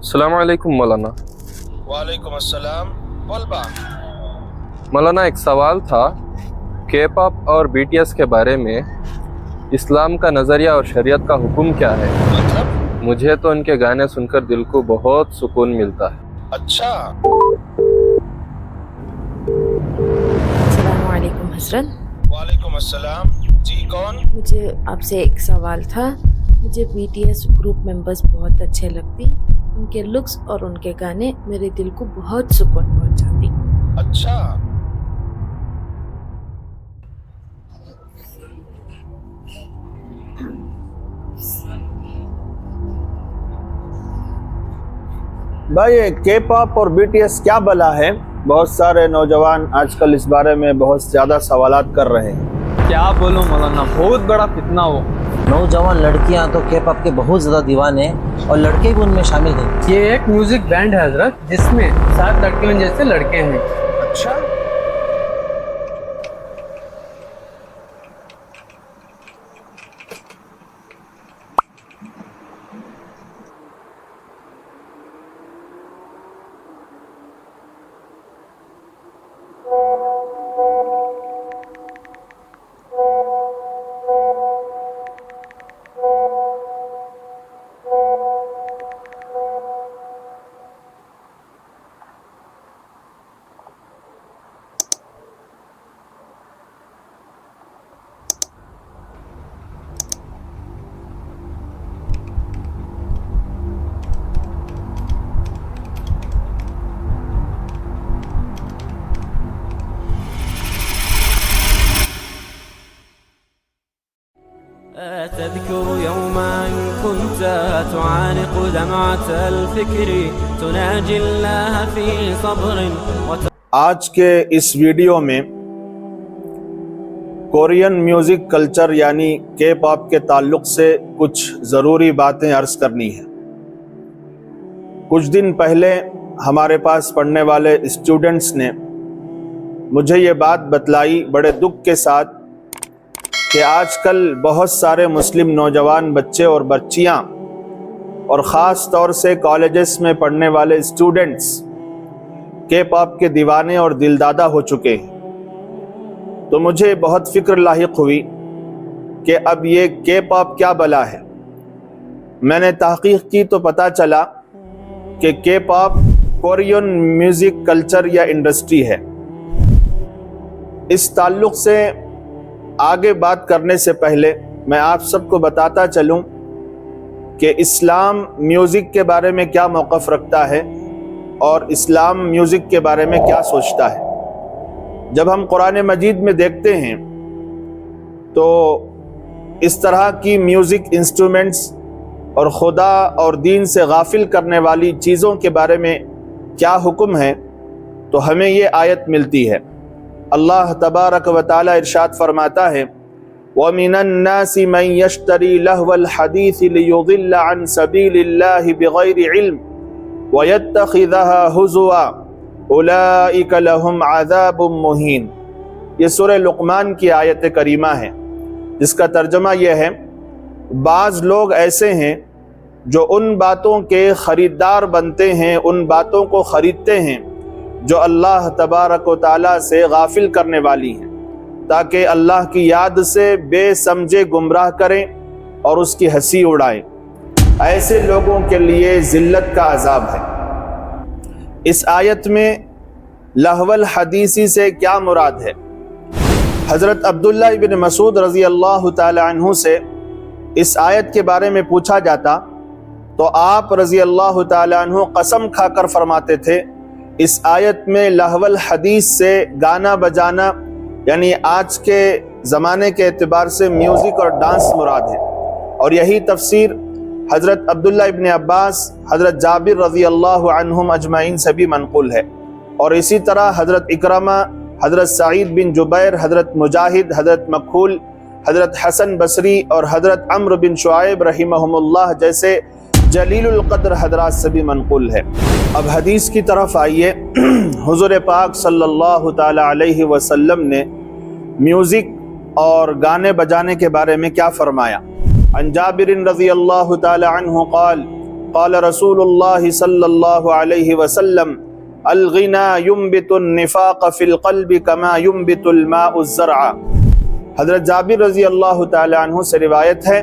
अस्सलाम वालेकुम मौलाना। वालेकुम अस्सलाम। बोल बा। मौलाना, एक सवाल था, के पॉप और बीटीएस के बारे में इस्लाम का नज़रिया और शरीयत का हुक्म क्या है? मतलब? मुझे तो उनके गाने सुनकर दिल को बहुत सुकून मिलता है। अच्छा। अस्सलाम वालेकुम हज़रत। वालेकुम अस्सलाम। जी कौन? मुझे आपसे एक सवाल था। मुझे बीटीएस ग्रुप मेंबर्स बहुत अच्छे लगती। उनके लुक्स और उनके गाने मेरे दिल को बहुत सुकून पहुंचाती। अच्छा। भाई, के पॉप और बीटीएस क्या बला है? बहुत सारे नौजवान आजकल इस बारे में बहुत ज़्यादा सवालात कर रहे हैं। क्या बोलूं मौलाना, बहुत बड़ा फितना हो। नौजवान लड़कियां तो के पॉप के बहुत ज़्यादा दीवाने हैं और लड़के भी उनमें शामिल हैं। ये एक म्यूजिक बैंड है हजरत, जिसमें 7 लड़कियों जैसे लड़के हैं। अच्छा। أتذكر يوما كنت تعانق دمعة الفكر تناجي الله في صبر आज के इस वीडियो में कोरियन म्यूज़िक कल्चर यानी के पॉप के ताल्लुक से कुछ ज़रूरी बातें अर्ज़ करनी है। कुछ दिन पहले हमारे पास पढ़ने वाले स्टूडेंट्स ने मुझे ये बात बतलाई बड़े दुख के साथ कि आजकल बहुत सारे मुस्लिम नौजवान बच्चे और बच्चियां और ख़ास तौर से कॉलेजेस में पढ़ने वाले स्टूडेंट्स के पॉप के दीवाने और दिलदादा हो चुके हैं। तो मुझे बहुत फ़िक्र लाहिक हुई कि अब ये के पॉप क्या बला है। मैंने तहक़ीक़ की तो पता चला कि के पॉप कोरियन म्यूज़िक कल्चर या इंडस्ट्री है। इस ताल्लुक़ से आगे बात करने से पहले मैं आप सबको बताता चलूं कि इस्लाम म्यूज़िक के बारे में क्या मौक़िफ़ रखता है और इस्लाम म्यूज़िक के बारे में क्या सोचता है। जब हम कुरान मजीद में देखते हैं तो इस तरह की म्यूज़िक इंस्ट्रूमेंट्स और खुदा और दीन से गाफिल करने वाली चीज़ों के बारे में क्या हुक्म है, तो हमें ये आयत मिलती है। अल्लाह तबारक व तआला इरशाद फरमाता है, वमिनन नासि मन यश्तरी लहवल हदीस लियुदिल्ल अन सबीलिल्लाहि बिगैरि इल्म व यत्तखिज़हा हुज़ुआ उलाइका लहुम अज़ाबुम मुहीन। ये सूरह लुक़मान की आयत करीमा है, जिसका तर्जुमा यह है, बाज़ लोग ऐसे हैं जो उन बातों के ख़रीदार बनते हैं, उन बातों को ख़रीदते हैं जो अल्लाह तबारक व तआला से गाफिल करने वाली हैं, ताकि अल्लाह की याद से बेसमझे गुमराह करें और उसकी हंसी उड़ाएं। ऐसे लोगों के लिए ज़िल्लत का अज़ाब है। इस आयत में लहवल हदीसी से क्या मुराद है? हज़रत अब्दुल्ला इब्न मसूद रज़ी अल्लाह ताला अन्हु से इस आयत के बारे में पूछा जाता तो आप रज़ी अल्लाह ताला अन्हु कसम खाकर फरमाते थे, इस आयत में लहवल हदीस से गाना बजाना यानी आज के ज़माने के एतबार से म्यूज़िक और डांस मुराद है। और यही तफसीर हज़रत अब्दुल्ला इब्न अब्बास, हज़रत जाबिर रज़ी अल्लाहु अन्हुम अजमाइन से भी मनक़ूल है। और इसी तरह हज़रत इकरमा, हज़रत सईद बिन जुबैर, हज़रत मुजाहिद, हज़रत मखूल, हज़रत हसन बसरी और हज़रत अम्र बिन शुआइब रहिमहुमुल्लाह जैसे जलील القدر हजरात से भी मनकुल है। अब हदीस की तरफ आइए। हुजूर पाक सल्लल्लाहु ताला अलैहि वसल्लम ने म्यूज़िक और गाने बजाने के बारे में क्या फरमाया। अन जाबिर रज़ियल्लाहु ताला अन्हु क़ाल क़ाल रसूलुल्लाह सल्लल्लाहु अलैहि वसल्लम अल-ग़िना युंबितुन निफ़ाक़ फ़िल क़ल्बि कमा युंबितुल माउ ज़रअ। हज़रत जाबिर रज़ियल्लाहु ताला अन्हु से रिवायत है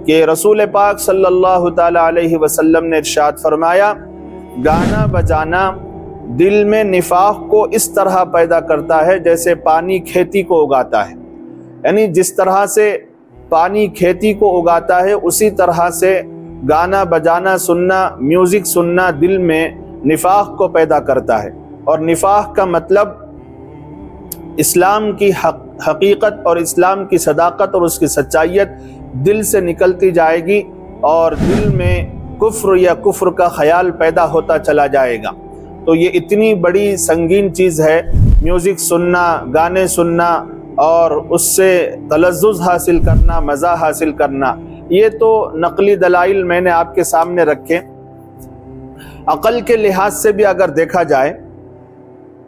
कि रसूल पाक सल्लल्लाहु ताला अलैहि वसल्लम ने इरशाद फरमाया, गाना बजाना दिल में निफाक को इस तरह पैदा करता है जैसे पानी खेती को उगाता है। यानी जिस तरह से पानी खेती को उगाता है उसी तरह से गाना बजाना सुनना, म्यूज़िक सुनना दिल में निफाक को पैदा करता है। और निफाक का मतलब इस्लाम की हकीकत और इस्लाम की सदाकत और उसकी सच्चाइयत दिल से निकलती जाएगी और दिल में कुफ्र या कुफ्र का ख्याल पैदा होता चला जाएगा। तो ये इतनी बड़ी संगीन चीज़ है म्यूज़िक सुनना, गाने सुनना और उससे तलज़्ज़ुज़ हासिल करना, मज़ा हासिल करना। ये तो नकली दलाइल मैंने आपके सामने रखे। अक़ल के लिहाज से भी अगर देखा जाए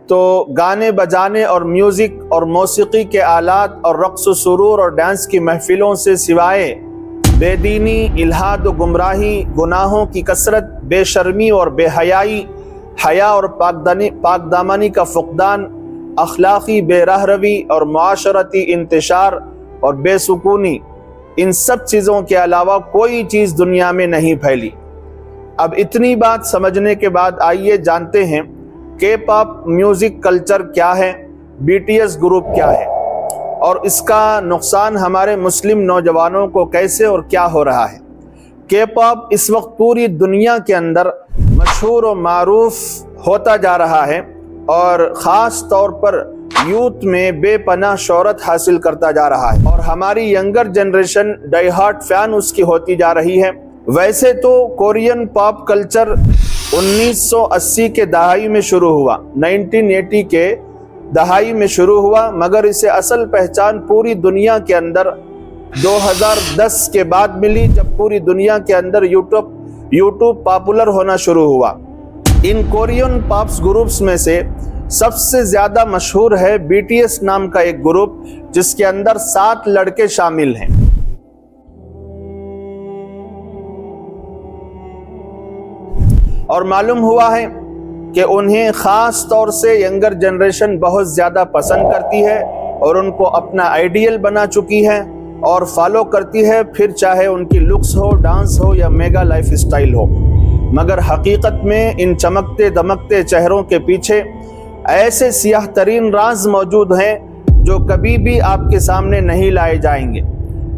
तो गाने बजाने और म्यूज़िक और मौसीकी के आलात और रक़्स व सुरूर और डांस की महफ़िलों से सिवाय बेदीनी, इल्हाद व गुमराही, गुनाहों की कसरत, बेशर्मी और बेहयाई, हया और पाकदामनी का फ़ुक़दान, अखलाक़ी बेरहरवी और मुआशरती इंतशार और बेसुकूनी, इन सब चीज़ों के अलावा कोई चीज़ दुनिया में नहीं फैली। अब इतनी बात समझने के बाद आइए जानते हैं के पॉप म्यूज़िक कल्चर क्या है, BTS ग्रुप क्या है और इसका नुकसान हमारे मुस्लिम नौजवानों को कैसे और क्या हो रहा है। के पॉप इस वक्त पूरी दुनिया के अंदर मशहूर और मारूफ होता जा रहा है और ख़ास तौर पर यूथ में बेपनाह शोहरत हासिल करता जा रहा है और हमारी younger generation die hard fan उसकी होती जा रही है। वैसे तो कोरियन पॉप कल्चर 1980 के दहाई में शुरू हुआ, 1980 के दहाई में शुरू हुआ, मगर इसे असल पहचान पूरी दुनिया के अंदर 2010 के बाद मिली, जब पूरी दुनिया के अंदर यूट्यूब पॉपुलर होना शुरू हुआ। इन कोरियन पॉप्स ग्रुप्स में से सबसे ज़्यादा मशहूर है BTS नाम का एक ग्रुप जिसके अंदर 7 लड़के शामिल हैं। और मालूम हुआ है कि उन्हें ख़ास तौर से यंगर जनरेशन बहुत ज़्यादा पसंद करती है और उनको अपना आइडियल बना चुकी है और फॉलो करती है, फिर चाहे उनकी लुक्स हो, डांस हो या मेगा लाइफ स्टाइल हो। मगर हकीकत में इन चमकते दमकते चेहरों के पीछे ऐसे सियाह तरीन राज मौजूद हैं जो कभी भी आपके सामने नहीं लाए जाएंगे,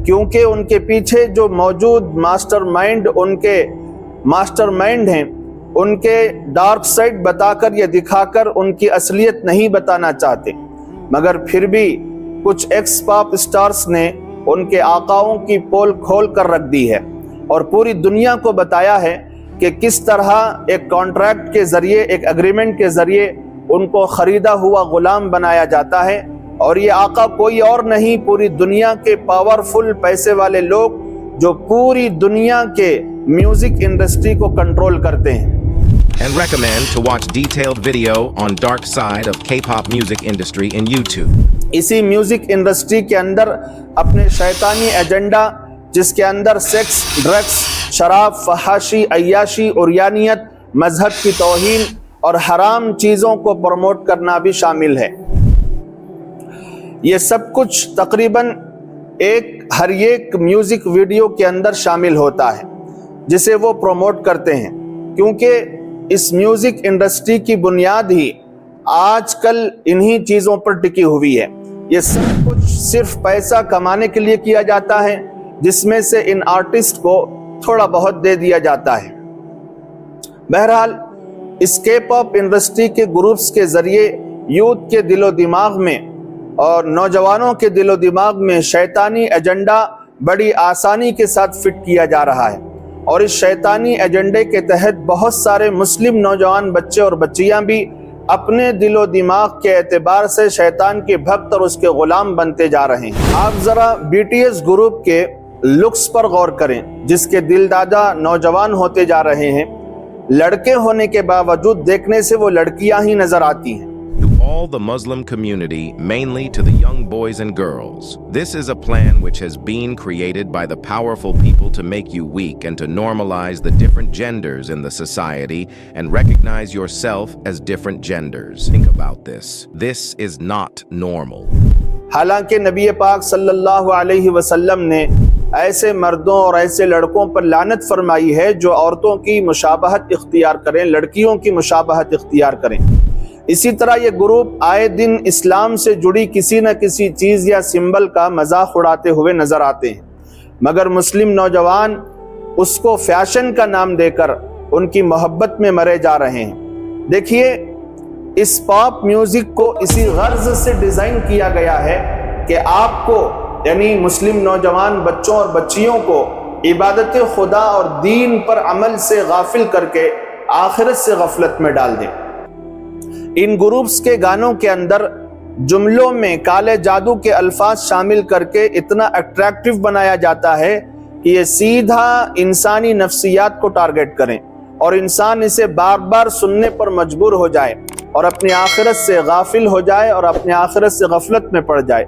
क्योंकि उनके पीछे जो मौजूद मास्टरमाइंड हैं उनके डार्क साइड बताकर या दिखाकर उनकी असलियत नहीं बताना चाहते। मगर फिर भी कुछ एक्स पॉप स्टार्स ने उनके आकाओं की पोल खोल कर रख दी है और पूरी दुनिया को बताया है कि किस तरह एक कॉन्ट्रैक्ट के ज़रिए, एक एग्रीमेंट के ज़रिए उनको ख़रीदा हुआ ग़ुलाम बनाया जाता है। और ये आका कोई और नहीं, पूरी दुनिया के पावरफुल पैसे वाले लोग जो पूरी दुनिया के म्यूज़िक इंडस्ट्री को कंट्रोल करते हैं। And recommend to watch detailed video on dark side of K-pop music industry in YouTube. इसी म्यूज़िक इंडस्ट्री के अंदर अपने शैतानी एजेंडा, जिसके अंदर सेक्स, ड्रग्स, शराब, फहाशी, अय्याशी, उर्यानियत, मजहब की तौहीन और हराम चीज़ों को प्रमोट करना भी शामिल है। ये सब कुछ तकरीबन हर एक म्यूज़िक वीडियो के अंदर शामिल होता है जिसे वो प्रमोट करते हैं, क्योंकि इस म्यूज़िक इंडस्ट्री की बुनियाद ही आजकल इन्हीं चीज़ों पर टिकी हुई है। ये सब कुछ सिर्फ पैसा कमाने के लिए किया जाता है, जिसमें से इन आर्टिस्ट को थोड़ा बहुत दे दिया जाता है। बहरहाल इस के पॉप इंडस्ट्री के ग्रुप्स के ज़रिए यूथ के दिलो दिमाग में और नौजवानों के दिलो दिमाग में शैतानी एजेंडा बड़ी आसानी के साथ फिट किया जा रहा है और इस शैतानी एजेंडे के तहत बहुत सारे मुस्लिम नौजवान बच्चे और बच्चियां भी अपने दिलो दिमाग के एतबार से शैतान के भक्त और उसके गुलाम बनते जा रहे हैं। आप ज़रा BTS ग्रुप के लुक्स पर गौर करें, जिसके दिल दादा नौजवान होते जा रहे हैं। लड़के होने के बावजूद देखने से वो लड़कियां ही नजर आती हैं। To all the Muslim community, mainly to the young boys and girls, this is a plan which has been created by the powerful people to make you weak and to normalize the different genders in the society and recognize yourself as different genders. Think about this. This is not normal. हालांकि नबी पाक सल्लल्लाहु अलैहि वसल्लम ने ऐसे मर्दों और ऐसे लड़कों पर लानत फरमाई है जो औरतों की मुशाबहत इख्तियार करें, लड़कियों की मुशाबहत इख्तियार करें। इसी तरह ये ग्रुप आए दिन इस्लाम से जुड़ी किसी न किसी चीज़ या सिंबल का मजाक उड़ाते हुए नजर आते हैं, मगर मुस्लिम नौजवान उसको फैशन का नाम देकर उनकी मोहब्बत में मरे जा रहे हैं। देखिए, इस पॉप म्यूजिक को इसी गर्ज से डिजाइन किया गया है कि आपको यानी मुस्लिम नौजवान बच्चों और बच्चियों को इबादत खुदा और दीन पर अमल से गाफिल करके आखिरत से गफलत में डाल दें। इन ग्रुप्स के गानों के अंदर जुमलों में काले जादू के अल्फाज शामिल करके इतना अट्रैक्टिव बनाया जाता है कि ये सीधा इंसानी नफ्सियात को टारगेट करें और इंसान इसे बार बार सुनने पर मजबूर हो जाए और अपनी आखिरत से गाफिल हो जाए और अपनी आखिरत से गफलत में पड़ जाए।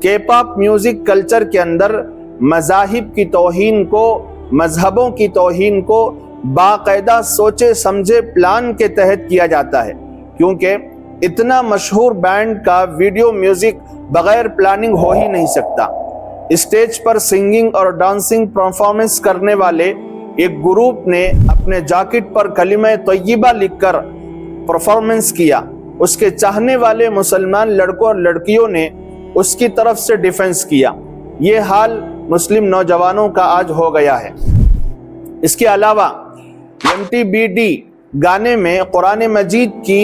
के-पॉप म्यूजिक कल्चर के अंदर मज़ाहिब की तौहीन को, मजहबों की तौहीन को बाकायदा सोचे समझे प्लान के तहत किया जाता है, क्योंकि इतना मशहूर बैंड का वीडियो म्यूजिक बगैर प्लानिंग हो ही नहीं सकता। स्टेज पर सिंगिंग और डांसिंग परफॉर्मेंस करने वाले एक ग्रुप ने अपने जैकेट पर कलिमा तय्यबा लिखकर परफॉर्मेंस किया। उसके चाहने वाले मुसलमान लड़कों और लड़कियों ने उसकी तरफ से डिफेंस किया। ये हाल मुस्लिम नौजवानों का आज हो गया है। इसके अलावा MTBD गाने में कुरान मजीद की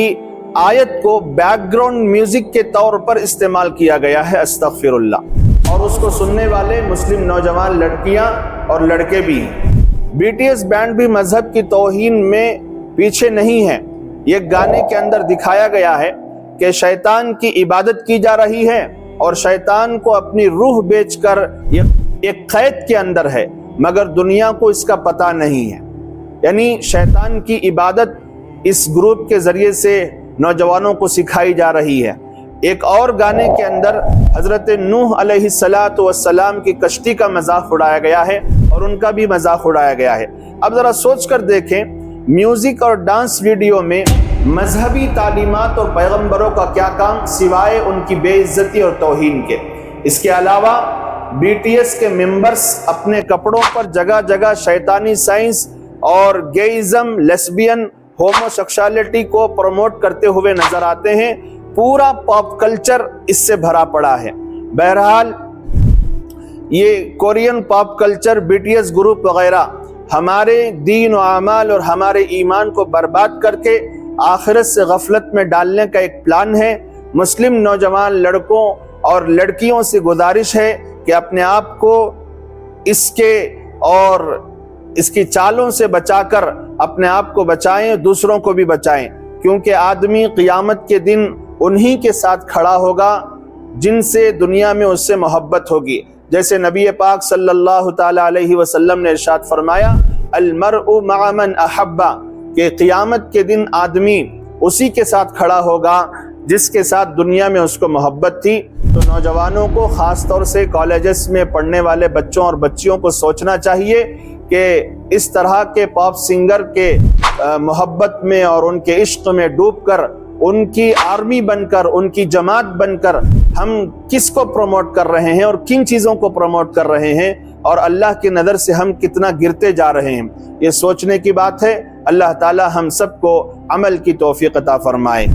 आयत को बैकग्राउंड म्यूजिक के तौर पर इस्तेमाल किया गया है, अस्तगफिरुल्लाह, और उसको सुनने वाले मुस्लिम नौजवान लड़कियां और लड़के भी हैं। BTS बैंड भी मजहब की तौहीन में पीछे नहीं है। ये गाने के अंदर दिखाया गया है कि शैतान की इबादत की जा रही है और शैतान को अपनी रूह बेचकर एक कैद के अंदर है, मगर दुनिया को इसका पता नहीं है। यानी शैतान की इबादत इस ग्रुप के जरिए से नौजवानों को सिखाई जा रही है। एक और गाने के अंदर हजरत नूह अलैहिस्सलातु वस्सलाम की कश्ती का मजाक उड़ाया गया है और उनका भी मजाक उड़ाया गया है। अब जरा सोच कर देखें, म्यूजिक और डांस वीडियो में मजहबी तालीमात और पैगंबरों का क्या काम सिवाय उनकी बेइज्जती और तौहीन के। इसके अलावा BTS के मेंबर्स अपने कपड़ों पर जगह जगह शैतानी साइंस और गेइज्म, लेस्बियन, होमोसेक्सुअलिटी को प्रमोट करते हुए नजर आते हैं। पूरा पॉप कल्चर इससे भरा पड़ा है। बहरहाल ये Korean pop culture, BTS group वगैरह हमारे दीन और अमाल और हमारे ईमान को बर्बाद करके आखिरत से गफलत में डालने का एक प्लान है। मुस्लिम नौजवान लड़कों और लड़कियों से गुजारिश है कि अपने आप को इसके और इसकी चालों से बचाकर अपने आप को बचाएं, दूसरों को भी बचाएं, क्योंकि आदमी क़ियामत के दिन उन्हीं के साथ खड़ा होगा जिनसे दुनिया में उससे मोहब्बत होगी। जैसे नबी पाक सल्लल्लाहु ताला अलैहि वसल्लम ने इरशाद फरमाया, अल मरउ मअ मन अहब्बा, कि क़ियामत के दिन आदमी उसी के साथ खड़ा होगा जिसके साथ दुनिया में उसको मोहब्बत थी। तो नौजवानों को ख़ास तौर से कॉलेजेस में पढ़ने वाले बच्चों और बच्चियों को सोचना चाहिए कि इस तरह के पॉप सिंगर के मोहब्बत में और उनके इश्क में डूबकर उनकी आर्मी बनकर, उनकी जमात बनकर हम किसको प्रमोट कर रहे हैं और किन चीज़ों को प्रमोट कर रहे हैं और अल्लाह की नज़र से हम कितना गिरते जा रहे हैं। ये सोचने की बात है। अल्लाह ताला हम सबको अमल की तौफीक अता फरमाए।